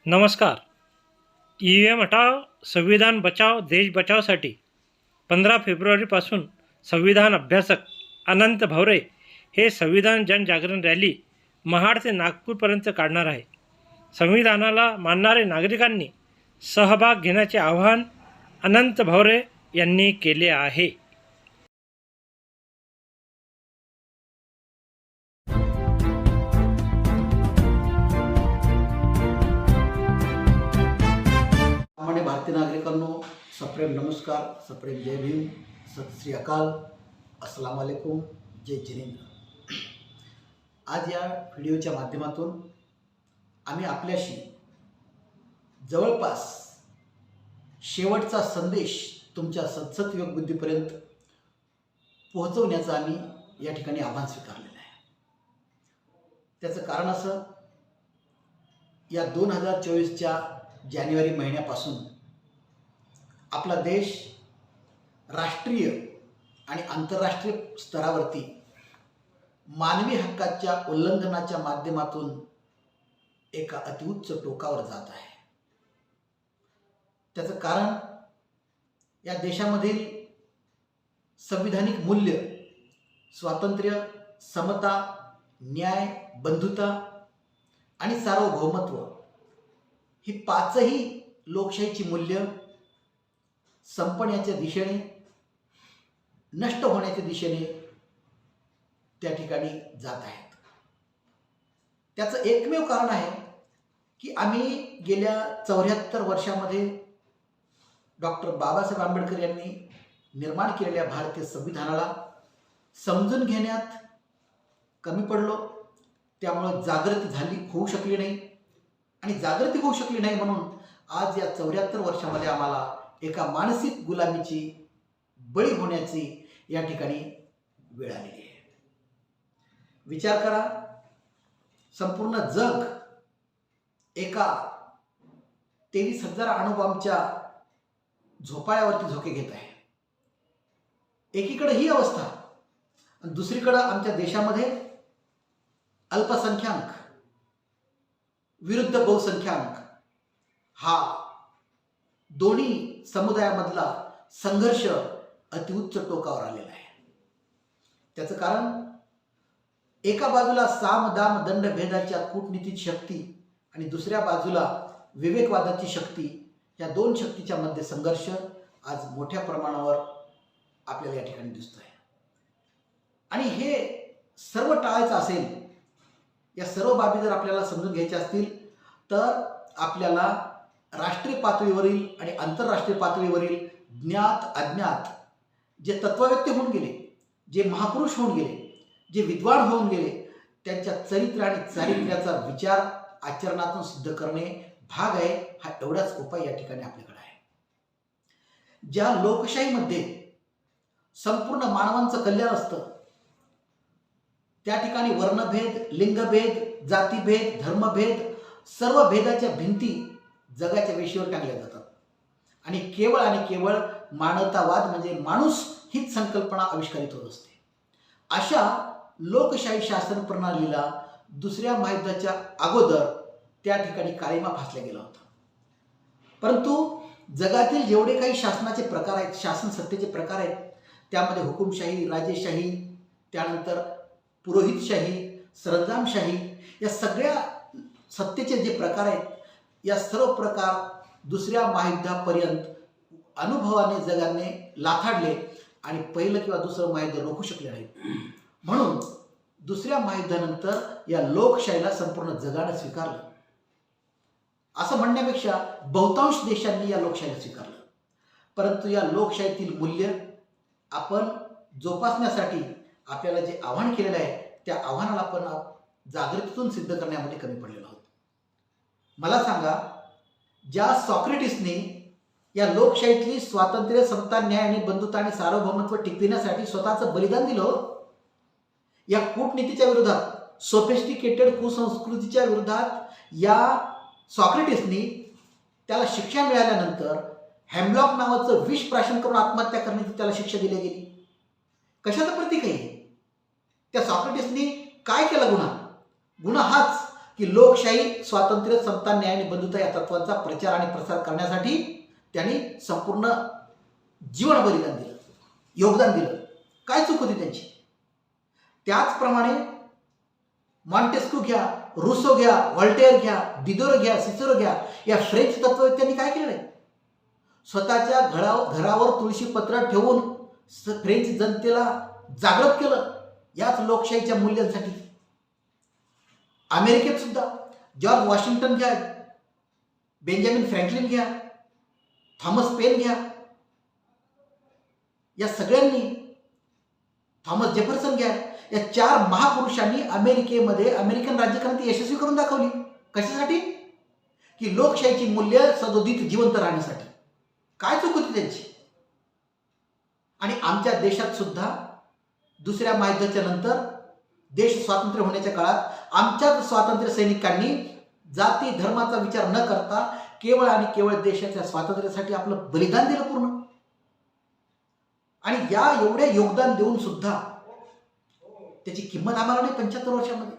नमस्कार. EVM हटाव संविधान बचाव देश बचावसाठी 15 फेब्रुवारीपासून संविधान अभ्यासक अनंत भवरे हे संविधान जनजागरण रॅली महाड ते नागपूरपर्यंत काढणार आहे. संविधानाला मानणारे नागरिकांनी सहभाग घेण्याचे आवाहन अनंत भवरे यांनी केले आहे. सामान्य भारतीय नागरिकांनो, सप्रेम नमस्कार, सप्रेम जय भीम, सत श्री अकाल, अस्सलाम वालेकुम, जय जिनेंद्र. आज या व्हिडिओच्या माध्यमातून आम्ही आपल्याशी जवळपास शेवटचा संदेश तुमच्या सद्सत योगबुद्धीपर्यंत पोहोचवण्याचं आम्ही या ठिकाणी आव्हान स्वीकारलेलं आहे. त्याचं कारण असं, या 2024च्या जानेवारी महिन्यापासून आपला देश राष्ट्रीय आणि आंतरराष्ट्रीय स्तरावरती मानवी हक्काच्या उल्लंघनाच्या माध्यमातून एका अतिउच्च टोकावर जात आहे. त्याचं कारण या देशामधील संविधानिक मूल्य स्वातंत्र्य, समता, न्याय, बंधुता आणि सार्वभौमत्व ही पाचही लोकशाहीची मूल्य संपण्याच्या दिशेने, नष्ट होण्याच्या दिशेने त्या ठिकाणी जात आहेत. त्याचं एकमेव कारण आहे की आम्ही गेल्या 74 वर्षामध्ये डॉक्टर बाबासाहेब आंबेडकर यांनी निर्माण केलेल्या भारतीय संविधानाला समजून घेण्यात कमी पडलो. त्यामुळं जागृती होऊ शकली नाही, आणि जागृती होऊ शकली नाही म्हणून आज या 74 वर्षामध्ये आम्हाला एका मानसिक गुलामीची बळी होण्याची या ठिकाणी वेळ आलेली आहे. विचार करा, संपूर्ण जग एका 23,000 अणुबॉम्बच्या झोपाळ्यावरती झोके घेत आहे. एकीकडे ही अवस्था, आणि दुसरीकडे आमच्या देशामध्ये अल्पसंख्याक विरुद्ध बहुसंख्याक हा दोन्ही समुदायामधला संघर्ष अतिउच्च टोकावर आलेला आहे. त्याचं कारण, एका बाजूला साम दाम दंड भेदाच्या कूटनीतीची शक्ती आणि दुसऱ्या बाजूला विवेकवादाची शक्ती, या दोन शक्तीच्या मध्ये संघर्ष आज मोठ्या प्रमाणावर आपल्याला या ठिकाणी दिसतो आहे. आणि हे सर्व टाळायचं असेल, या सर्व बाबी जर आपल्याला समजून घ्यायच्या असतील, तर आपल्याला राष्ट्रीय पातळीवरील आणि आंतरराष्ट्रीय पातळीवरील ज्ञात अज्ञात जे तत्वव्यक्ती होऊन गेले, जे महापुरुष होऊन गेले, जे विद्वान होऊन गेले, त्यांच्या चरित्र आणि चारित्र्याचा विचार आचरणातून सिद्ध करणे भाग आहे. हा एवढाच उपाय या ठिकाणी आपल्याकडे आहे. ज्या लोकशाहीमध्ये संपूर्ण मानवांचं कल्याण असतं, त्या ठिकाणी वर्णभेद, लिंगभेद, जातीभेद, धर्मभेद, सर्व भेदाच्या भिंती जगाच्या वेशीवर टांगल्या जातात, आणि केवळ मानवतावाद म्हणजे माणूस हीच संकल्पना आविष्कारित होत असते. अशा लोकशाही शासन प्रणालीला दुसऱ्या महायुद्धाच्या अगोदर त्या ठिकाणी काळीमा फासला गेला होता. परंतु जगातील जेवढे काही शासनाचे प्रकार आहेत, शासन सत्तेचे प्रकार आहेत, त्यामध्ये हुकुमशाही, राजेशाही, त्यानंतर पुरोहितशाही, सरंजामशाही, या सगळ्या सत्तेचे जे प्रकार आहेत, या सर्व प्रकार दुसऱ्या महायुद्धापर्यंत अनुभवाने जगाने लाथाडले, आणि पहिलं किंवा दुसरं महायुद्ध रोखू शकले नाही. म्हणून दुसऱ्या महायुद्धानंतर या लोकशाहीला संपूर्ण जगाने स्वीकारलं. असं म्हणण्यापेक्षा बहुतांश देशांनी या लोकशाहीला स्वीकारलं. परंतु या लोकशाहीतील मूल्य आपण जोपासण्यासाठी आपल्याला जे आव्हान केलेलं आहे, त्या आव्हानाला आपण जागृतीतून सिद्ध करण्यामध्ये कमी पडलेलो आहोत. मला सांगा, ज्या सॉक्रेटिसने या लोकशाहीतली स्वातंत्र्य, समता, न्याय आणि बंधुता आणि सार्वभौमत्व टिकविण्यासाठी स्वतःचं बलिदान दिलं, या कूटनीतीच्या विरोधात, सोफिस्टिकेटेड कुसंस्कृतीच्या विरोधात या सॉक्रेटिसनी त्याला शिक्षा मिळाल्यानंतर हॅमलॉक नावाचं विष प्राशन करून आत्महत्या करण्याची त्याला शिक्षा दिली गेली. कशाचं प्रतीक आहे? त्या सॉक्रेटिसनी काय केलं? गुन्हा हाच की लोकशाही, स्वातंत्र्य, समता, न्याय आणि बंधुता या तत्वांचा प्रचार आणि प्रसार करण्यासाठी त्यांनी संपूर्ण जीवन बलिदान दिलं, योगदान दिलं. काय चूक होती त्यांची? त्याचप्रमाणे मॉन्टेस्क्यू घ्या, रुसो घ्या, व्हॉल्टेअर घ्या, दिदोर घ्या, सिसरो घ्या, या फ्रेंच तत्ववेत्यांनी काय केलं? स्वतःच्या घरावर तुळशी पत्र ठेवून फ्रेंच जनतेला जागृत केलं याच लोकशाहीच्या मूल्यांसाठी. अमेरिकेत सुद्धा जॉर्ज वॉशिंग्टन घ्या, बेंजामिन फ्रँकलिन घ्या, थॉमस पेन घ्या, या सगळ्यांनी, थॉमस जेफरसन घ्या, या 4 महापुरुषांनी अमेरिकेमध्ये अमेरिकन राज्यक्रांती यशस्वी करून दाखवली. कशासाठी? की लोकशाहीची मूल्य सदोदित जिवंत राहण्यासाठी. काय चूक होती त्यांची? आणि आमच्या देशात सुद्धा दुसऱ्या महायुद्धाच्या नंतर देश स्वातंत्र्य होण्याच्या काळात आमच्या स्वातंत्र्य सैनिकांनी जाती धर्माचा विचार न करता केवळ आणि केवळ देशाच्या स्वातंत्र्यासाठी आपलं बलिदान दिलं पूर्ण. आणि या एवढे योगदान देऊन सुद्धा त्याची किंमत आम्हाला नाही 75 वर्षामध्ये.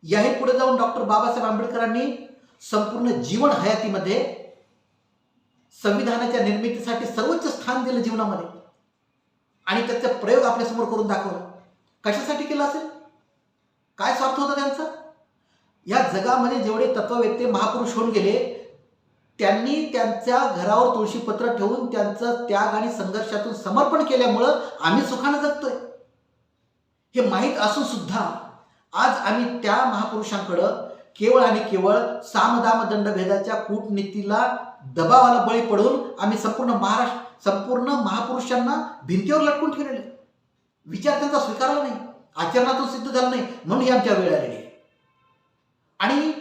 याही पुढे जाऊन डॉक्टर बाबासाहेब आंबेडकरांनी संपूर्ण जीवन हयातीमध्ये संविधानाच्या निर्मितीसाठी सर्वोच्च स्थान दिलं जीवनामध्ये आणि त्याचा प्रयोग आपल्यासमोर करून दाखवला. कशासाठी केला असेल? काय स्वार्थ होता त्यांचा? या जगामध्ये जेवढे तत्ववेत्ते महापुरुष होऊन गेले त्यांनी त्यांच्या घरावर तुळशीपत्र ठेवून त्यांचं त्याग आणि संघर्षातून समर्पण केल्यामुळं आम्ही सुखानं जगतोय. हे माहीत असून सुद्धा आज आम्ही त्या महापुरुषांकडं केवळ आणि केवळ सामदाम दंडभेदाच्या कूटनीतीला दबावाला बळी पडून आम्ही संपूर्ण महापुरुषांना भिंतीवर लटकून ठेवलेले. विचार त्यांचा स्वीकारला नाही, आचरणातून सिद्ध झाला नाही, म्हणून ही आमच्या वेळ आलेली आहे. आणि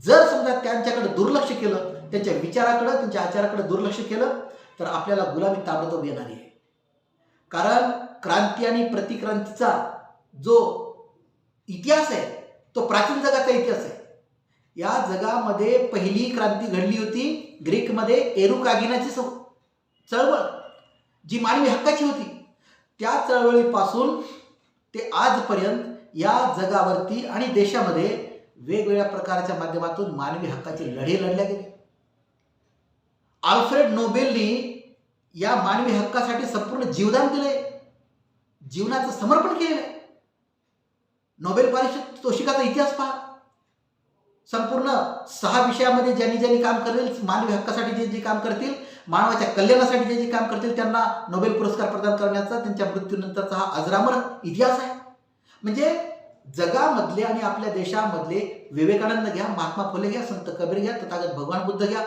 जर समजा त्यांच्याकडे दुर्लक्ष केलं, त्यांच्या विचाराकडे, त्यांच्या आचाराकडे दुर्लक्ष केलं तर आपल्याला गुलामी ताबडतोब येणारी आहे. कारण क्रांती आणि प्रतिक्रांतीचा जो इतिहास आहे तो प्राचीन जगाचा इतिहास आहे. या जगामध्ये पहिली क्रांती घडली होती ग्रीकमध्ये एरुकागिनाची चळवळ, जी मानवी हक्काची होती. त्या चळवळीपासून ते आजपर्यंत या जगावरती आणि देशामध्ये वेगवेगळ्या प्रकारच्या माध्यमातून मानवी हक्काचे लढे लढले गेले. अल्फ्रेड नोबेलनी या मानवी हक्कासाठी संपूर्ण जीवदान दिले, जीवनाचं समर्पण केले. नोबेल पारितोषिकाचा इतिहास पहा. संपूर्ण 6 विषयामध्ये ज्यांनी काम करेल, मानवी हक्कासाठी जे काम करतील, मानवाच्या कल्याणासाठी जे काम करतील त्यांना नोबेल पुरस्कार प्रदान करण्याचा त्यांच्या मृत्यूनंतरचा हा अजरामर इतिहास आहे. म्हणजे जगामधले आणि आपल्या देशामधले विवेकानंद घ्या, महात्मा फुले घ्या, संत कबीर घ्या, तथागत भगवान बुद्ध घ्या,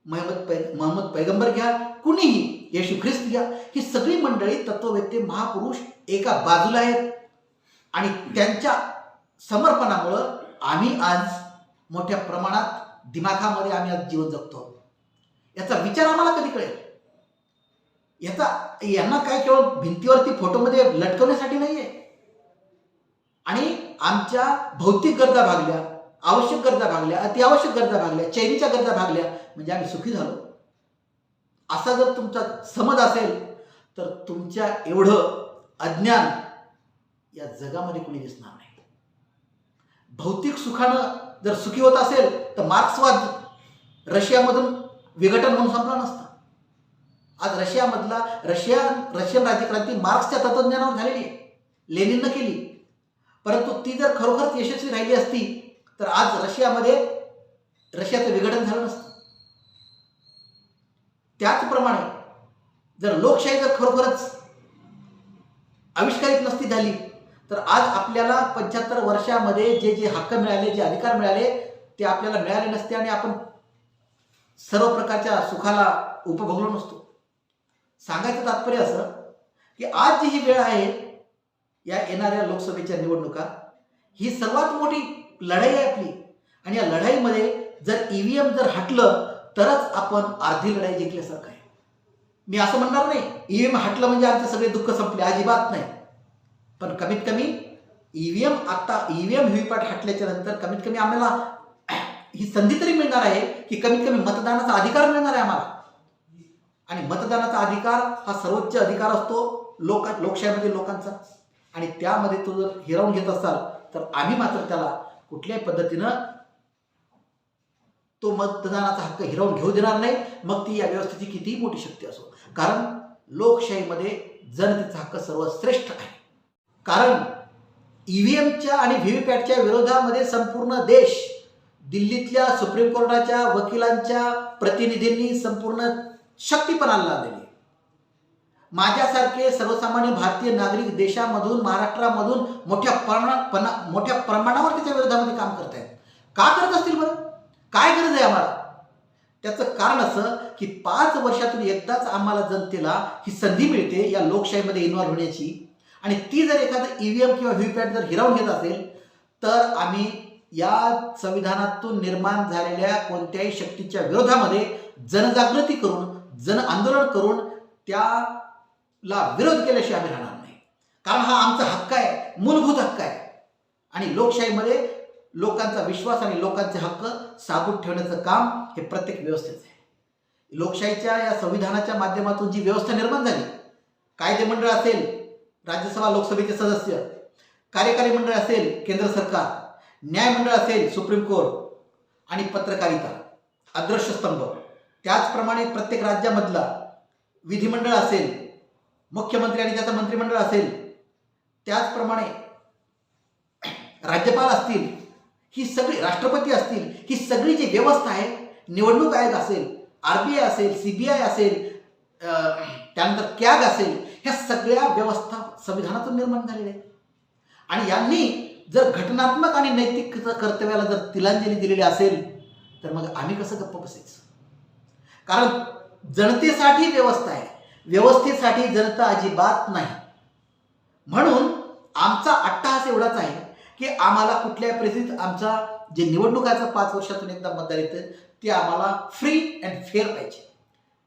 मोहम्मद पैगंबर घ्या, कुणीही, येशू ख्रिस्त घ्या, ही सगळी मंडळी तत्ववेत्ते महापुरुष एका बाजूला आहेत. आणि त्यांच्या समर्पणामुळं आम्ही आज मोठ्या प्रमाणात दिमाखामध्ये आम्ही आज जीवन जगतो. याचा विचार आम्हाला कधी कळेल? यांना काय केवळ भिंतीवरती फोटोमध्ये लटकवण्यासाठी नाहीये. आणि आमच्या भौतिक गरजा भागल्या, आवश्यक गरजा भागल्या, अतिआवश्यक गरजा भागल्या, चैनीच्या गरजा भागल्या म्हणजे आम्ही सुखी झालो. असा जर तुमचा समज असेल तर तुमच्या एवढं अज्ञान या जगामध्ये कोणी दिसणार नाही. भौतिक सुखानं जर सुखी होत असेल तर मार्क्सवाद रशियामधून विघटन म्हणून संपला नसता. आज रशियन राज्यक्रांती मार्क्सच्या तत्वज्ञानावर झालेली आहे, लेनिननं केली. परंतु ती जर खरोखरच यशस्वी राहिली असती तर आज रशियाचं विघटन झालं नसतं. त्याचप्रमाणे जर लोकशाही जर खरोखरच आविष्कारित नसती झाली तर आज आपल्याला 75 वर्षामध्ये जे हक्क मिळाले, जे अधिकार मिळाले ते आपल्याला मिळाले नसते आणि आपण सर्व प्रकारच्या सुखाला उपभोगलो नसतो. सांगायचं तात्पर्य असं की आज जी ही वेळ आहे, या येणाऱ्या लोकसभेच्या निवडणुका ही सर्वात मोठी लढाई आहे आपली. आणि या लढाईमध्ये जर ईव्हीएम जर हटलं तरच आपण अर्धी लढाई जिंकल्यासारखं आहे. मी असं म्हणणार नाही ईव्हीएम हटलं म्हणजे आमचे सगळे दुःख संपले, अजिबात नाही. पण कमीत कमी ईव्हीएम व्हीव्हीपॅट हटल्याच्या नंतर कमीत कमी आम्हाला ही संधी तरी मिळणार आहे की कमीत कमी मतदानाचा अधिकार मिळणार आहे आम्हाला. आणि मतदानाचा अधिकार हा सर्वोच्च अधिकार असतो लोकशाहीमध्ये लोकांचा. आणि त्यामध्ये तो जर हिरावून घेत असाल तर आम्ही मात्र त्याला कुठल्याही पद्धतीनं तो मतदानाचा हक्क हिरावून घेऊ देणार नाही, मग ती या व्यवस्थेची कितीही मोठी शक्ती असो. कारण लोकशाहीमध्ये जनतेचा हक्क सर्वश्रेष्ठ आहे. कारण ईव्हीएमच्या आणि व्हीव्हीपॅटच्या विरोधामध्ये संपूर्ण देश, दिल्लीतल्या सुप्रीम कोर्टाच्या वकिलांच्या प्रतिनिधींनी संपूर्ण शक्तीपणाला लावलेली. माझ्यासारखे सर्वसामान्य भारतीय नागरिक देशामधून, महाराष्ट्रामधून मोठ्या प्रमाणावर त्याच्या विरोधामध्ये काम करत आहेत. का करत असतील बरं? काय गरज आहे आम्हाला? त्याचं कारण असं की 5 वर्षातून एकदाच आम्हाला जनतेला ही संधी मिळते या लोकशाहीमध्ये इन्व्हॉल्व्ह होण्याची, आणि ती जर एखादं ईव्हीएम किंवा व्हीव्हीपॅट जर हिरावून घेत असेल तर आम्ही या संविधानातून निर्माण झालेल्या कोणत्याही शक्तीच्या विरोधामध्ये जनजागृती करून, जन आंदोलन करून त्याला विरोध केल्याशिवाय आम्ही राहणार नाही. कारण हा आमचा हक्क आहे, मूलभूत हक्क आहे. आणि लोकशाहीमध्ये लोकांचा विश्वास आणि लोकांचे हक्क साबूत ठेवण्याचं काम हे प्रत्येक व्यवस्थेचं आहे. लोकशाहीच्या या संविधानाच्या माध्यमातून जी व्यवस्था निर्माण झाली, कायदेमंडळ असेल, राज्यसभा लोकसभेचे सदस्य, कार्यकारी मंडळ असेल केंद्र सरकार, न्यायमंडळ असेल सुप्रीम कोर्ट, आणि पत्रकारिता, अदृश्य स्तंभ, त्याचप्रमाणे प्रत्येक राज्यामधला विधिमंडळ असेल, मुख्यमंत्री आणि त्याचं मंत्रिमंडळ असेल, त्याचप्रमाणे राज्यपाल असतील, ही सगळी, राष्ट्रपती असतील, ही सगळी जी व्यवस्था आहे, निवडणूक आयोग असेल, RBI असेल, CBI असेल, त्यानंतर कॅग असेल, ह्या सगळ्या व्यवस्था संविधानातून निर्माण झालेल्या आहेत. आणि यांनी जर घटनात्मक आणि नैतिक कर्तव्याला जर तिलांजली दिलेली असेल तर मग आम्ही कसं गप्प बसायचं? कारण जनतेसाठी व्यवस्था आहे, व्यवस्थेसाठी जनता अजिबात नाही. म्हणून आमचा अट्टहास एवढाच आहे की आम्हाला कुठल्याही परिस्थितीत आमचा जे निवडणुकाचं 5 वर्षातून एकदा मतदान येतं ते आम्हाला फ्री अँड फेअर पाहिजे.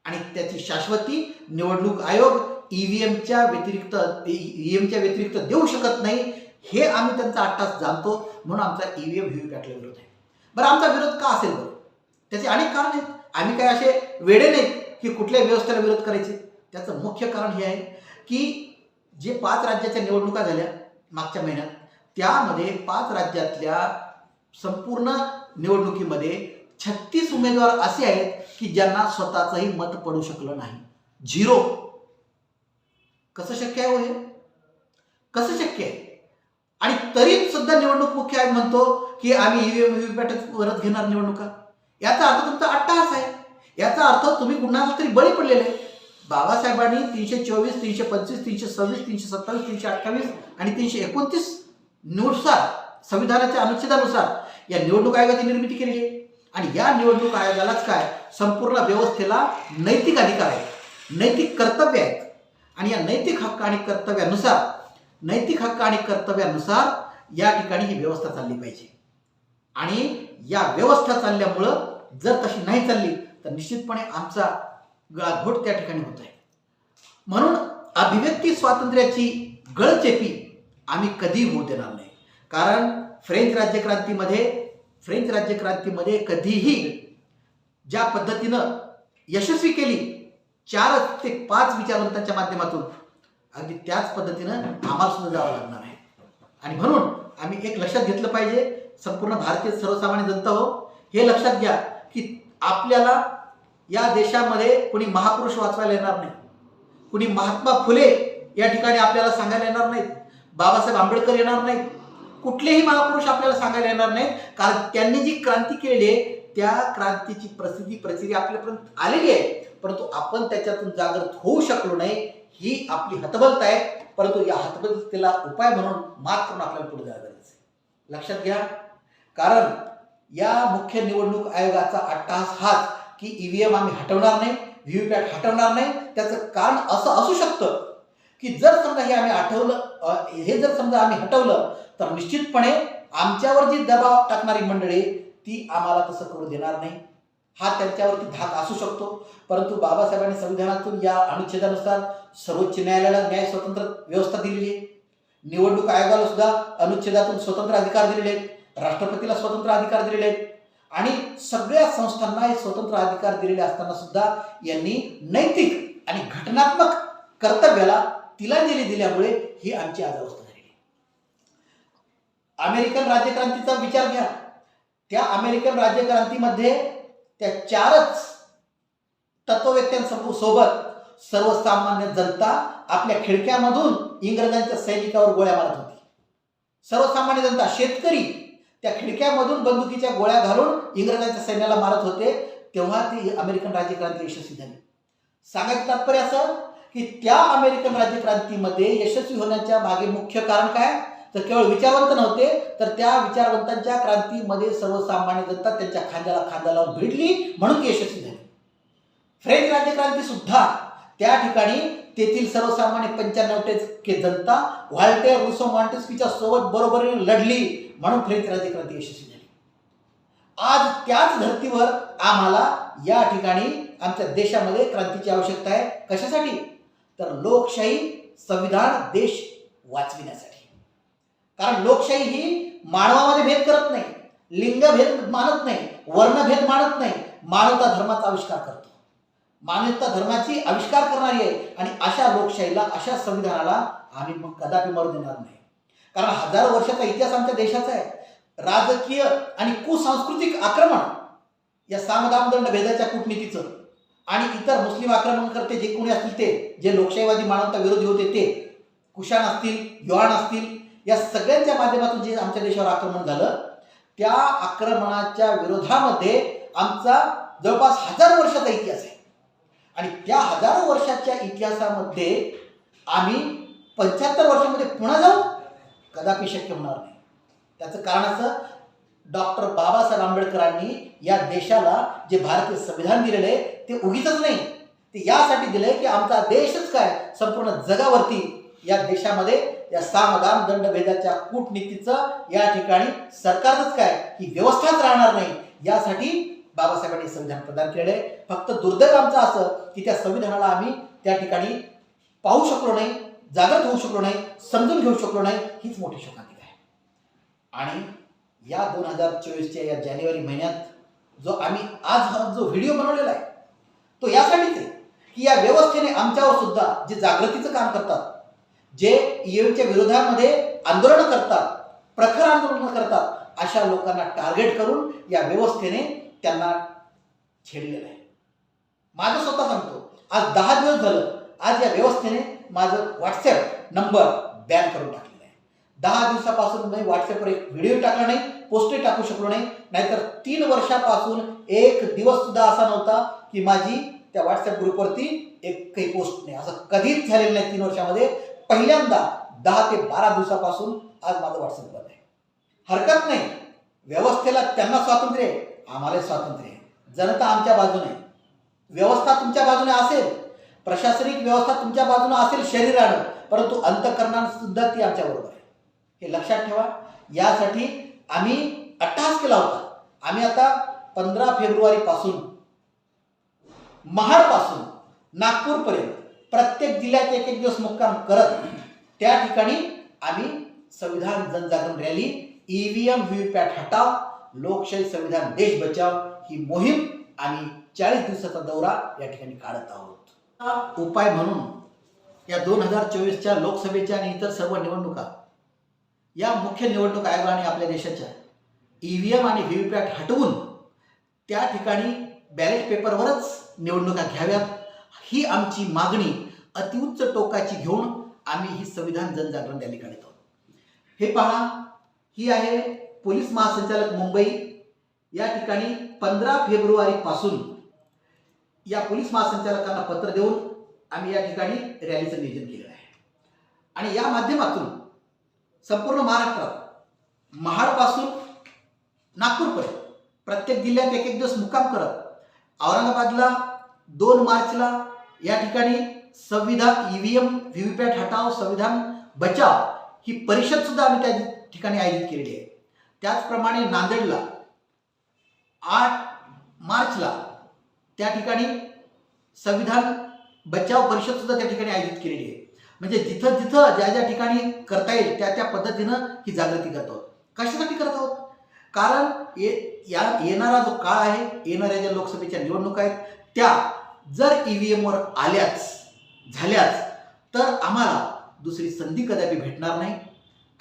आणि त्याची शाश्वती निवडणूक आयोग ईव्हीएमच्या व्यतिरिक्त देऊ शकत नाही, हे आम्ही त्यांचा अट्टहास जाणतो. म्हणून आमचा ईव्हीएम व्हीव्हीपॅटला विरोध आहे. बरं, आमचा विरोध का असेल बरं? त्याचे अनेक कारण आहेत. आम्ही काय असे वेडे नाहीत की कुठल्याही व्यवस्थेला विरोध करायचे. त्याचं मुख्य कारण हे आहे की जे 5 राज्याच्या निवडणुका झाल्या मागच्या महिन्यात, त्यामध्ये 5 राज्यातल्या संपूर्ण निवडणुकीमध्ये 36 उमेदवार असे आहेत की ज्यांना स्वतःचंही मत पडू शकलं नाही. 0. कसं शक्य आहे? हे कसं शक्य आहे? आणि तरी सुद्धा निवडणूक मुख्य आयोग म्हणतो की आम्ही ईव्हीएम व्हीव्हीपॅटच परत घेणार निवडणुका. याचा अर्थ तुमचा अट्टहास आहे. याचा अर्थ तुम्ही कुणाला तरी बळी पडलेले आहे. बाबासाहेबांनी 324, 325, 326, 327, 328 आणि 329 नुसार, संविधानाच्या अनुच्छेदानुसार या निवडणूक आयोगाची निर्मिती केलेली आहे. आणि या निवडणूक आयोगालाच काय, संपूर्ण व्यवस्थेला नैतिक अधिकार आहे, नैतिक कर्तव्य आहेत. आणि या नैतिक हक्क आणि कर्तव्यानुसार या ठिकाणी ही व्यवस्था चालली पाहिजे. आणि या व्यवस्था चालल्यामुळं जर तशी नाही चालली तर निश्चितपणे आमचा गळाघोट त्या ठिकाणी होत आहे. म्हणून अभिव्यक्ती स्वातंत्र्याची गळचेपी आम्ही कधी होऊ देणार नाही. कारण फ्रेंच राज्यक्रांतीमध्ये कधीही ज्या पद्धतीनं यशस्वी केली 4 ते 5 विचारवंतांच्या माध्यमातून, अगदी त्याच पद्धतीनं आम्हाला सुद्धा जावं लागणार आहे. आणि म्हणून आम्ही एक लक्षात घेतलं पाहिजे, संपूर्ण भारतीय सर्वसामान्य जनता हो, हे लक्षात घ्या की आपल्याला या देशामध्ये कोणी महापुरुष वाचवायला येणार नाही, कुणी महात्मा फुले या ठिकाणी आपल्याला सांगायला येणार नाहीत, बाबासाहेब आंबेडकर येणार नाहीत, कुठलेही महापुरुष आपल्याला सांगायला येणार नाहीत. कारण त्यांनी जी क्रांती केली आहे त्या क्रांतीची प्रचिती आपल्यापर्यंत आलेली आहे, परंतु आपण त्याच्यातून जागृत होऊ शकलो नाही, ही आपली हतबलता आहे. परंतु या हतबलतेला उपाय म्हणून मात करून आपल्याला पुढे जायला गरज आहे. लक्षात घ्या. कारण या मुख्य निवडणूक आयोगाचा अट्टहास हाच की ईव्हीएम आम्ही हटवणार नाही, व्हीव्हीपॅट हटवणार नाही. त्याचं कारण असं असू शकतं की जर समजा आम्ही हटवलं तर निश्चितपणे आमच्यावर जी दबाव टाकणारी मंडळी ती आम्हाला तसं करू देणार नाही. हा त्यांच्यावरती धाक असू शकतो. परंतु बाबासाहेबांनी संविधानातून या अनुच्छेदानुसार सर्वोच्च न्यायालयाला न्याय स्वतंत्र व्यवस्था दिलेली आहे. निवडणूक आयोगाला सुद्धा अनुच्छेदातून स्वतंत्र अधिकार दिलेले आहेत, राष्ट्रपतीला स्वतंत्र अधिकार दिलेले आहेत. आणि सगळ्या संस्थांना हे स्वतंत्र अधिकार दिलेले असताना सुद्धा यांनी नैतिक आणि घटनात्मक कर्तव्याला तिलांजली दिल्यामुळे ही आमची आज अवस्था झालेली आहे. अमेरिकन राज्यक्रांतीचा विचार घ्या. त्या अमेरिकन राज्यक्रांतीमध्ये त्या 4च तत्ववेत्यांसोबत सर्वसामान्य जनता आपल्या खिडक्यामधून इंग्रजांच्या सैनिकावर गोळ्या मारत होती. सर्वसामान्य जनता, शेतकरी त्या खिडक्यामधून बंदुकीच्या गोळ्या घालून इंग्रजांच्या सैन्याला मारत होते. तेव्हा ती अमेरिकन राज्यक्रांती यशस्वी झाली. सांगायचं तात्पर्य असं की त्या अमेरिकन राज्यक्रांतीमध्ये यशस्वी होण्याच्या मागे मुख्य कारण काय, तर केवळ विचारवंत नव्हते, तर त्या विचारवंतांच्या क्रांतीमध्ये सर्वसामान्य जनता त्यांच्या खांद्याला खांदा लावून भिडली, म्हणून ती यशस्वी झाली. फ्रेंच राज्यक्रांती सुद्धा त्या ठिकाणी तेथील सर्वसामान्य 95% जनता व्हॉल्टेअर, रूसो, मॉन्टेस्क्यूच्या सोबत बरोबरीने लढली, म्हणून फ्रेंच राज्यक्रांती यशस्वी झाली. आज त्याच धर्तीवर आम्हाला या ठिकाणी आमच्या देशामध्ये क्रांतीची आवश्यकता आहे. कशासाठी, तर लोकशाही, संविधान, देश वाचविण्यासाठी. कारण लोकशाही ही मानवामध्ये भेद करत नाही, लिंगभेद मानत नाही, वर्णभेद मानत नाही, मानवता धर्माचा आविष्कार करतो. मानवता धर्माची आविष्कार करणारी आहे. आणि अशा लोकशाहीला, अशा संविधानाला आम्ही मग कदापि मरू देणार नाही. कारण हजारो वर्षाचा इतिहास आमच्या देशाचा आहे. राजकीय आणि कुसांस्कृतिक आक्रमण, या सामदामदंड भेदाच्या कूटनीतीचं आणि इतर मुस्लिम आक्रमणकर्ते जे कोणी असतील ते, जे लोकशाहीवादी मानवता विरोधी होते ते, कुशाण असतील, युआन असतील, या सगळ्यांच्या माध्यमातून जे आमच्या देशावर आक्रमण झालं, त्या आक्रमणाच्या विरोधामध्ये आमचा जवळपास 1000 वर्षाचा इतिहास आहे. आणि त्या 1000 वर्षाच्या इतिहासामध्ये आम्ही 75 वर्षामध्ये पुन्हा जाऊ, कदापि शक्य होणार नाही. त्याचं कारण असं, डॉक्टर बाबासाहेब आंबेडकरांनी या देशाला जे भारतीय संविधान दिलेलं आहे ते उगीचच नाही, ते यासाठी दिलंय की आमचा देशच काय, संपूर्ण जगावरती या देशामध्ये या सामदान दंडभेदाच्या कूटनीतीचं या ठिकाणी सरकारच काय, ही व्यवस्थाच राहणार नाही, यासाठी बाबासाहेबांनी संविधान प्रदान केले. फक्त दुर्दैव आमचं असं की त्या संविधानाला आम्ही त्या ठिकाणी पाहू शकलो नाही, जागृत होऊ शकलो नाही, समजून घेऊ शकलो नाही, हीच मोठी शोकांतिका आहे. आणि या 2024च्या या जानेवारी महिन्यात जो आम्ही आज हा जो व्हिडिओ बनवलेला आहे तो यासाठीच आहे की या व्यवस्थेने आमच्यावर सुद्धा जे जागृतीचं काम करतात, जे ईव्हीएमच्या विरोधामध्ये आंदोलनं करतात, प्रखर आंदोलनं करतात, अशा लोकांना टार्गेट करून या व्यवस्थेने त्यांना छेडलेलं आहे. माझं स्वतः सांगतो, आज 10 दिवस झालं, आज या व्यवस्थेने माझं व्हॉट्सॲप नंबर बॅन करून टाकलेला आहे. 10 दिवसापासून मी व्हॉट्सॲपवर एक व्हिडिओ टाकला नाही, पोस्टही टाकू शकलो नाही. नाहीतर 3 वर्षापासून एक दिवस सुद्धा असा नव्हता की माझी त्या व्हॉट्सॲप ग्रुपवरती एक काही पोस्ट नाही. असं कधीच झालेलं नाही 3 वर्षामध्ये. पहिल्यांदा 10 ते 12 दिवसापासून आज माझं व्हॉट्सॲप बंद आहे. हरकत नाही, व्यवस्थेला त्यांना स्वातंत्र्य आहे, आम्हाला स्वातंत्र्य आहे. जनता आमच्या बाजूने, व्यवस्था तुमच्या बाजूने असेल, प्रशासनिक व्यवस्था तुमच्या बाजूने असेल शरीरानं, परंतु अंतःकरणानं सुद्धा ती आमच्या बरोबर आहे, हे लक्षात ठेवा. यासाठी आम्ही अट्टहास केला होता. आम्ही आता 15 फेब्रुवारीपासून महाडपासून नागपूरपर्यंत प्रत्येक जिल्ह्यात एक दिवस मुक्काम करत त्या ठिकाणी आम्ही संविधान जनजागरण रॅली, ईव्हीएम व्हीव्हीपॅट हटाव, लोकशाही संविधान देश बचाव ही मोहीम आम्ही 40 दिवसाचा दौरा या ठिकाणी काढत आहोत. उपाय म्हणून या 2024च्या लोकसभेच्या आणि इतर सर्व निवडणुका, या मुख्य निवडणूक आयोगाने आपल्या देशाच्या ईव्हीएम आणि व्हीव्हीपॅट हटवून त्या ठिकाणी बॅलेट पेपरवरच निवडणुका घ्याव्यात, ही आमची मागणी अतिउच्च टोकाची घेऊन आम्ही ही संविधान जनजागरण रॅली काढत आहोत. हे पहा, ही आहे पोलीस महासंचालक मुंबई. या ठिकाणी 15 फेब्रुवारीपासून या पोलीस महासंचालकांना पत्र देऊन आम्ही या ठिकाणी रॅलीचं नियोजन केलेलं आहे. आणि या माध्यमातून संपूर्ण महाराष्ट्रात महाडपासून नागपूरपर्यंत प्रत्येक जिल्ह्यात एक दिवस मुक्काम करत, औरंगाबादला 2 मार्चला या ठिकाणी संविधान ईव्हीएम व्हीव्हीपॅट हटाव संविधान बचाव ही परिषद सुद्धा आम्ही त्या ठिकाणी आयोजित केलेली आहे. त्याचप्रमाणे नांदेडला 8 मार्चला त्या ठिकाणी संविधान बचाव परिषद सुद्धा त्या ठिकाणी आयोजित केलेली आहे. म्हणजे जिथं जिथं ज्या ज्या ठिकाणी करता येईल त्या त्या पद्धतीनं ही जागृती करत आहोत. कशासाठी करत आहोत? कारण येणारा जो काळ आहे, येणाऱ्या ज्या लोकसभेच्या निवडणुका आहेत, त्या जर ईव्हीएमवर झाल्याच तर आम्हाला दुसरी संधी कदापि भेटणार नाही.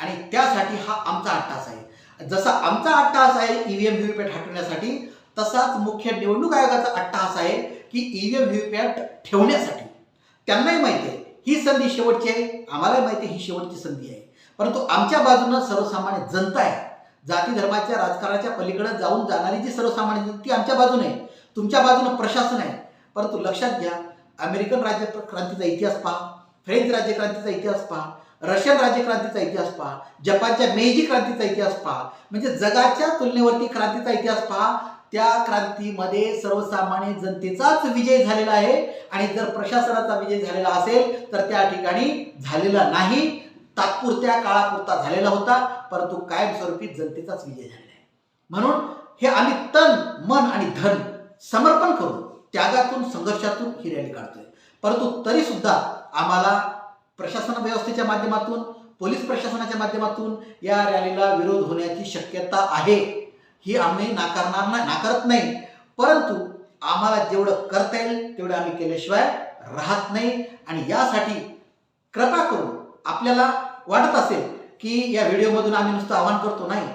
आणि त्यासाठी हा आमचा अट्टास आहे. जसा आमचा अट्टास आहे ईव्हीएम व्हीव्हीपॅट हटवण्यासाठी, तसाच मुख्य निवडणूक आयोगाचा अट्टास आहे की ईव्हीएम व्हीव्हीपॅट ठेवण्यासाठी. त्यांनाही माहिती आहे ही संधी शेवटची आहे, आम्हालाही माहिती आहे ही शेवटची संधी आहे. परंतु आमच्या बाजूनं सर्वसामान्य जनता आहे. जाती धर्माच्या राजकारणाच्या पलीकडे जाऊन जाणारी जी सर्वसामान्य जनता ती आमच्या बाजूने आहे, तुमच्या बाजूनं प्रशासन आहे. परंतु लक्षात घ्या, अमेरिकन राज्यक्रांतीचा इतिहास पहा, फ्रेंच राज्यक्रांतीचा इतिहास पहा, रशियन राज्यक्रांतीचा इतिहास पहा, जपानच्या मेइजी क्रांतीचा इतिहास पहा, म्हणजे जगाच्या तुलनेवरती क्रांतीचा इतिहास पहा. त्या क्रांतीमध्ये सर्वसामान्य जनतेचाच विजय झालेला आहे. आणि जर प्रशासनाचा विजय झालेला असेल तर त्या ठिकाणी झालेला नाही, तात्पुरत्या काळापुरता झालेला होता, परंतु कायमस्वरूपी जनतेचाच विजय झालेला आहे. म्हणून हे आम्ही तन मन आणि धन समर्पण करून त्यागातून संघर्षातून ही रॅली काढतोय. परंतु तरी सुद्धा आम्हाला प्रशासन व्यवस्थेच्या माध्यमातून, पोलीस प्रशासनाच्या माध्यमातून या रॅलीला विरोध होण्याची शक्यता आहे. ही आम्ही नाकारत नाही, परंतु आम्हाला जेवढं करता येईल तेवढं आम्ही केल्याशिवाय राहत नाही. आणि यासाठी कृपा करून, आपल्याला वाटत असेल की या व्हिडिओमधून आम्ही नुसतं आवाहन करतो, नाही,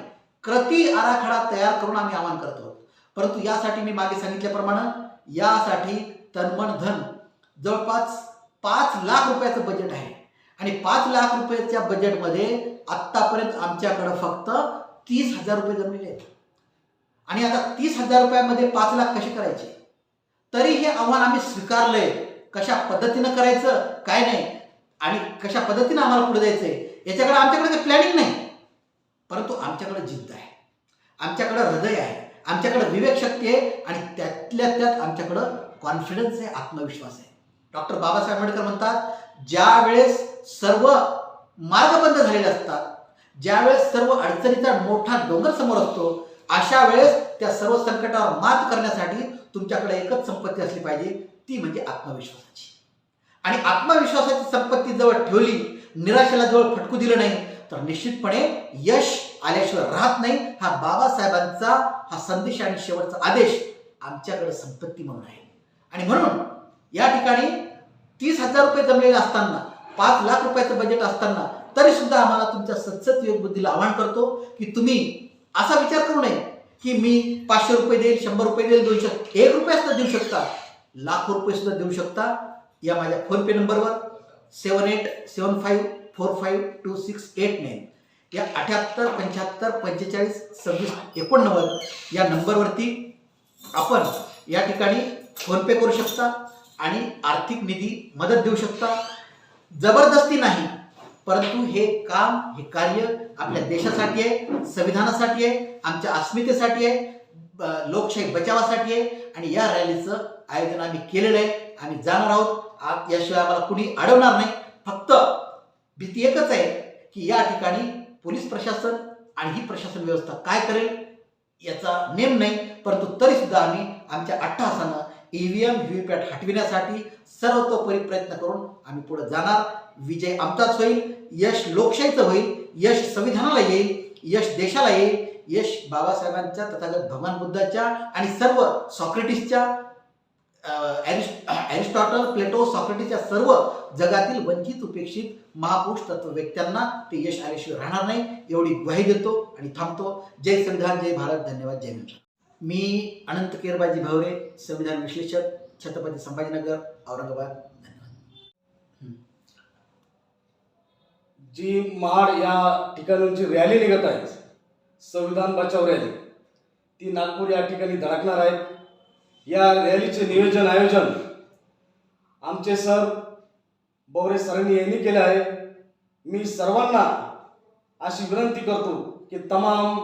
कृती आराखडा तयार करून आम्ही आवाहन करतो. परंतु यासाठी मी मागे सांगितल्याप्रमाणे यासाठी तनमन धन जवळपास 5 लाख रुपयाचं बजेट आहे. आणि 5 लाख रुपयाच्या बजेटमध्ये आत्तापर्यंत आमच्याकडं फक्त 30,000 रुपये जमलेले आहेत. आणि आता 30,000 रुपयामध्ये 5 लाख कसे करायचे? तरी हे आव्हान आम्ही स्वीकारलंय. कशा पद्धतीनं करायचं, काय नाही, आणि कशा पद्धतीनं आम्हाला पुढे जायचंय याच्याकडे आमच्याकडे काही प्लॅनिंग नाही, परंतु आमच्याकडे जिद्द आहे, आमच्याकडे हृदय आहे, आमच्याकडे विवेकशक्ती आहे, आणि त्यातल्या त्यात आमच्याकडं कॉन्फिडन्स आहे, आत्मविश्वास आहे. डॉक्टर बाबासाहेब आंबेडकर म्हणतात, ज्या वेळेस सर्व मार्ग बंद झालेले असतात, ज्यावेळेस सर्व अडचणीचा मोठा डोंगर समोर असतो, अशा वेळेस त्या सर्व संकटावर मात करण्यासाठी तुमच्याकडे एकच संपत्ती असली पाहिजे, ती म्हणजे आत्मविश्वासाची. आणि आत्मविश्वासाची संपत्ती जवळ ठेवली, निराशेला जवळ फटकू दिलं नाही, तर निश्चितपणे यश आल्याशिवाय राहत नाही. हा बाबासाहेबांचा हा संदेश आणि शेवटचा आदेश आमच्याकडे संपत्ती म्हणून आहे. आणि म्हणून या ठिकाणी 30,000 रुपये जमलेले असताना, 5 लाख रुपयाचं बजेट असताना, तरी सुद्धा आम्हाला तुमच्या सतसत विवेक बुद्धीला आवाहन करतो की तुम्ही असा विचार करू नये की मी 500 रुपये देईल, 100 रुपये देईल, 200, 1 रुपया सुद्धा देऊ शकता, लाखो रुपये सुद्धा देऊ शकता. या माझ्या फोनपे नंबरवर 7875452689 या 78 75 45 26 89 या नंबरवरती आपण या ठिकाणी फोनपे करू शकता आणि आर्थिक निधी मदत देऊ शकता. जबरदस्ती नाही, परंतु हे काम, हे कार्य आपल्या देशासाठी आहे, संविधानासाठी आहे, आमच्या अस्मितेसाठी आहे, लोकशाही बचावासाठी आहे. आणि या रॅलीचं आयोजन आम्ही केलेलं आहे, आम्ही जाणार आहोत. याशिवाय आम्हाला कुणी अडवणार नाही. फक्त भीती एकच आहे की या ठिकाणी पोलीस प्रशासन आणि ही प्रशासन व्यवस्था काय करेल याचा नेम नाही, परंतु तरी सुद्धा आम्ही आमच्या अट्टहासानं ईव्हीएम व्हीव्हीपॅट हटविण्यासाठी सर्वतोपरी प्रयत्न करून आम्ही पुढे जाणार. विजय आमचाच होईल, यश लोकशाहीचं होईल, यश संविधानाला येईल, यश देशाला येईल, यश बाबासाहेबांच्या, तथागत भगवान बुद्धाच्या आणि सर्व सॉक्रेटिसच्या, एरिस्टॉटल, प्लेटो, सॉक्रेटिसच्या सर्व जगातील वंचित, उपेक्षित महापुरुष तत्वव्यक्त्यांना ते यश आल्याशिवाय राहणार नाही, एवढी ग्वाही देतो आणि थांबतो. जय संविधान, जय भारत, धन्यवाद, जय महाराष्ट्र. मी अनंत केरबाजी भवरे, संविधान विश्लेषक, छत्रपती संभाजीनगर, औरंगाबाद. जी महाड या ठिकाणून जी रॅली निघत आहे, संविधान बचाव रॅली, ती नागपूर या ठिकाणी धडकणार आहे. या रॅलीचे नियोजन आयोजन आमचे सर बवरे सरांनी यांनी केले आहे. मी सर्वांना अशी विनंती करतो की तमाम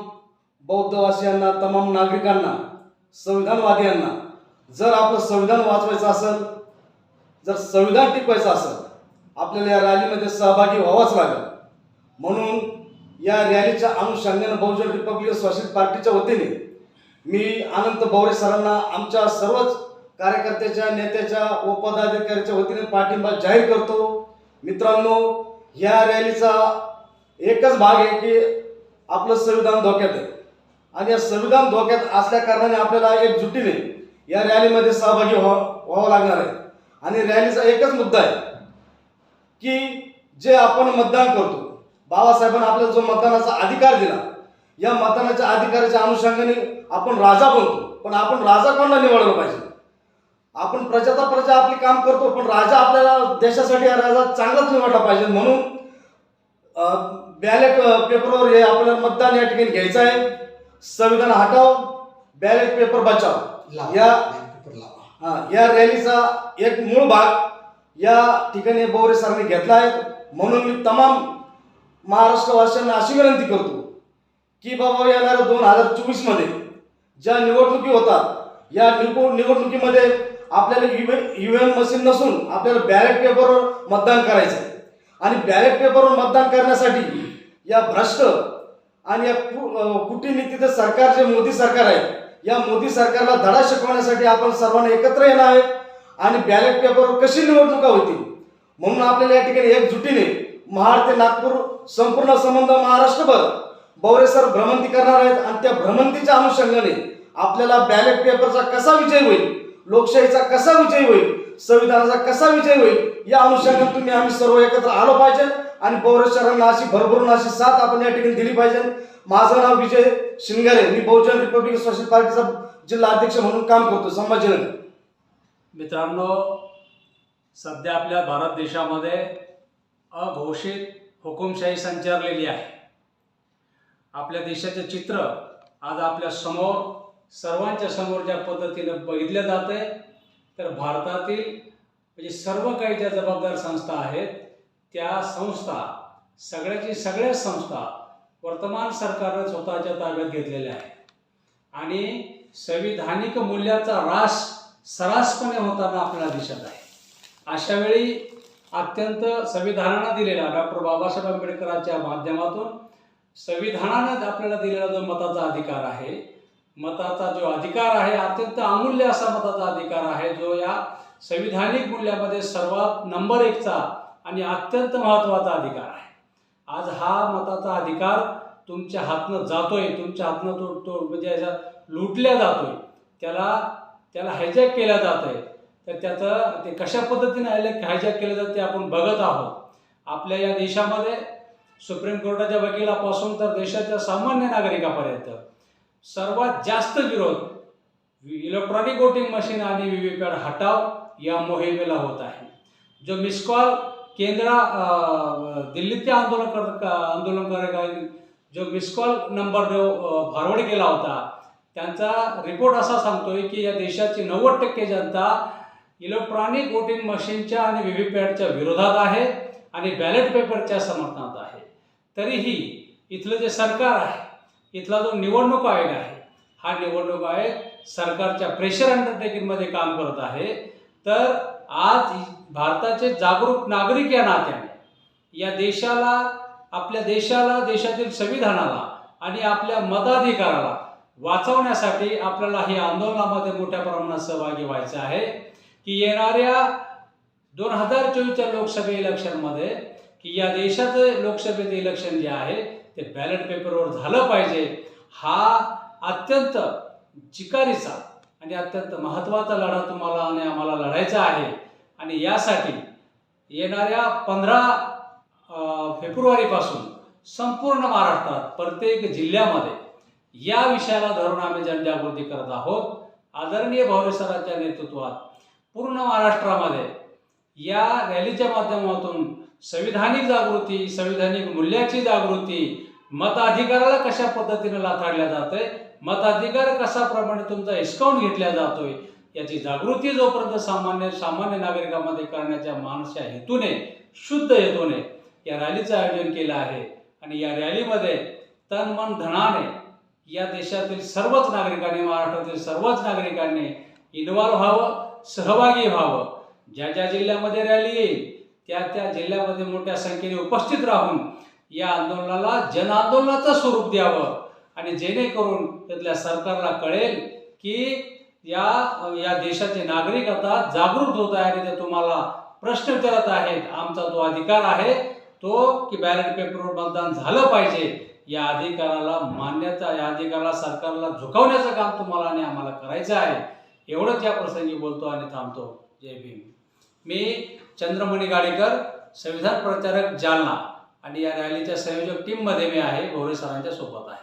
बौद्धवासियांना, तमाम नागरिकांना, संविधानवादियांना, जर आपलं संविधान वाचवायचं असेल, जर संविधान टिकवायचं असेल, आपल्याला या रॅलीमध्ये सहभागी व्हावाच लागेल. म्हणून या रॅलीच्या अनुषंगाने बहुजन रिपब्लिकन सोशलिस्ट पार्टीच्या वतीने मी अनंत बवरे सरांना आमच्या सर्वच कार्यकर्त्याच्या, नेत्याच्या व पदाधिकाऱ्याच्या वतीने पाठिंबा जाहीर करतो. मित्रांनो, या रॅलीचा एकच भाग आहे की आपलं संविधान धोक्यात आहे, आणि या संविधान धोक्यात असल्या कारणाने आपल्याला एकजुटीने या रॅलीमध्ये सहभागी व्हावं लागणार आहे. आणि रॅलीचा एकच मुद्दा आहे की जे आपण मतदान करतो, बाबासाहेबांनी आपल्याला जो मतदानाचा अधिकार दिला, या मतदानाच्या अधिकाराच्या अनुषंगाने आपण राजा बनतो, पण आपण राजा कोणाला निवडलं पाहिजे? आपण प्रजाता प्रजा आपले काम करतो, पण राजा आपल्याला देशासाठी हा राजा चांगलाच निवडला पाहिजे. म्हणून बॅलेट पेपरवर हे आपल्याला मतदान या ठिकाणी घ्यायचं आहे. संविधान हटाव, बॅलेट पेपर बचाव पेपर लावा. या रॅलीचा एक मूळ भाग या ठिकाणी बोरे सरांनी घेतला आहे. म्हणून मी तमाम महाराष्ट्रवासियांना अशी विनंती करतो की बाबा येणाऱ्या 2024 मध्ये ज्या निवडणुकी होतात, या निवडणुकीमध्ये आपल्याला ईव्हीएम मशीन नसून आपल्याला बॅलेट पेपरवर मतदान करायचं आहे. आणि बॅलेट पेपरवर मतदान करण्यासाठी या भ्रष्ट आणि या कुटीनीतीचं सरकार जे मोदी सरकार आहे, या मोदी सरकारला धडा शिकवण्यासाठी आपण सर्वांना एकत्र येणं आहे आणि बॅलेट पेपरवर कशी निवडणुका होतील म्हणून आपल्याला या ठिकाणी एकजुटीने महाड ते नागपूर संपूर्ण संबंध महाराष्ट्रभर बोरे सर भ्रमंती करणार आहेत. आणि त्या भ्रमंतीच्या अनुषंगाने आपल्याला बॅलेट पेपरचा कसा विजय होईल, लोकशाहीचा कसा विजय होईल, संविधानाचा कसा विजय होईल, या अनुषंगाने तुम्ही आम्ही सर्व एकत्र आलो पाहिजे आणि बोरे सरांना अशी भरभरून अशी साथ आपण या ठिकाणी दिली पाहिजे. माझं नाव विजय शिंगारे, मी बहुजन रिपब्लिकन सोशल पार्टीचा जिल्हा अध्यक्ष म्हणून काम करतो संभाजीनगर. मित्रांनो, सध्या आपल्या भारत देशामध्ये अघोषित हुकुमशाही संचारलेली आहे. आपल्या देशाचे चित्र आज आपल्या समोर सर्वांच्या समोर ज्या पद्धतीने बघितले जाते, तर भारतातील म्हणजे सर्व काही ज्या जबाबदार संस्था आहेत, त्या संस्था सगळ्या संस्था वर्तमान सरकारने स्वतःच्या ताब्यात घेतलेल्या आहेत आणि संविधानिक मूल्याचा ऱ्हास सर्रासपणे होताना आपल्याला दिसत आहे. अशा वेळी अत्यंत संविधानानं दिलेला डॉक्टर बाबासाहेब आंबेडकरांच्या माध्यमातून संविधानानं आपल्याला दिलेला जो मताचा अधिकार आहे, मताचा जो अधिकार आहे, अत्यंत अमूल्य असा मताचा अधिकार आहे, जो या संविधानिक मूल्यामध्ये सर्वात नंबर 1चा आणि अत्यंत महत्त्वाचा अधिकार आहे. आज हा मताचा अधिकार तुमच्या हातनं जातोय, तुमच्या हातनं तो म्हणजे लुटल्या जातोय, त्याला हायजॅक केला जात आहे. तर त्याचं ते कशा पद्धतीने हायजॅक केलं जातं ते आपण बघत आहोत. आपल्या या देशामध्ये सुप्रीम कोर्टाच्या वकिलापासून तर देशाच्या सामान्य नागरिकापर्यंत सर्वात जास्त विरोध इलेक्ट्रॉनिक वोटिंग मशीन आणि व्हीव्हीपॅट हटाव या मोहिमेला होत आहे. जो मिस कॉल दिल्लीच्या आंदोलनकारांनी जो मिस कॉल नंबर जो फॉरवर्ड केला होता, त्यांचा रिपोर्ट असा सांगतोय की या देशाची 90% जनता इलेक्ट्रॉनिक वोटिंग मशीनच्या आणि व्हीव्हीपॅटच्या विरोधात आहे आणि बॅलेट पेपरच्या समर्थनात आहे. तरीही इथलं जे सरकार आहे, इथला जो निवडणूक आयोग आहे, हा निवडणूक आयोग सरकारच्या प्रेशर अंडरटेकिंगमध्ये काम करत आहे. तर आज भारताचे जागरूक नागरिक या नात्याने या देशाला, आपल्या देशाला, देशातील संविधानाला आणि आपल्या मताधिकाराला वाचवण्यासाठी आपल्याला ही आंदोलनामध्ये मोठ्या प्रमाणात सहभागी व्हायचं आहे. की येणाऱ्या 2024च्या लोकसभा इलेक्शनमध्ये की या देशाचं लोकसभेचं इलेक्शन जे आहे ते बॅलेट पेपरवर झालं पाहिजे. हा अत्यंत चिकारीचा आणि अत्यंत महत्त्वाचा लढा तुम्हाला आणि आम्हाला लढायचा आहे. आणि यासाठी येणाऱ्या 15 फेब्रुवारीपासून संपूर्ण महाराष्ट्रात प्रत्येक जिल्ह्यामध्ये या विषयाला धरून आम्ही जनजागृती करत आहोत. आदरणीय भावरे सरांच्या नेतृत्वात पूर्ण महाराष्ट्रामध्ये या रॅलीच्या माध्यमातून संविधानिक जागृती, संविधानिक मूल्याची जागृती, मताधिकाराला कशा पद्धतीने लाथाडल्या जाते, मताधिकार कसा प्रमाणे तुमचा हिसकावून घेतला जातोय, याची जागृती जोपर्यंत सामान्य नागरिकांमध्ये करण्याच्या मानसिक हेतूने, शुद्ध हेतूने या रॅलीचं आयोजन केलं आहे. आणि या रॅलीमध्ये तन मन धनाने या देशातील सर्वच नागरिकांनी, महाराष्ट्रातील सर्वच नागरिकांनी इन्व्हॉल्व्ह व्हावं, सहभागी व्हावं. ज्या ज्या जिल्ह्यामध्ये रॅली येईल त्या जिल्ह्यामध्ये मोठ्या संख्येने उपस्थित राहून या आंदोलनाला जनआंदोलनाचं स्वरूप द्यावं आणि जेणेकरून तिथल्या सरकारला कळेल की या देशाचे नागरिक आता जागृत होत आहेत आणि ते तुम्हाला प्रश्न विचारत आहेत. आमचा जो अधिकार आहे तो की बॅलेट पेपरवर मतदान झालं पाहिजे, या अधिकाराला मान्यता, या अधिकाराला सरकारला झुकवण्याचं काम तुम्हाला आणि आम्हाला करायचं आहे. एवढंच या प्रसंगी बोलतो आणि थांबतो. जय भीम. मी चंद्रमणी गाडेकर, संविधान प्रचारक, जालना. आणि या रॅलीच्या संयोजक टीममध्ये मी आहे, भोरे सरांच्या सोबत आहे.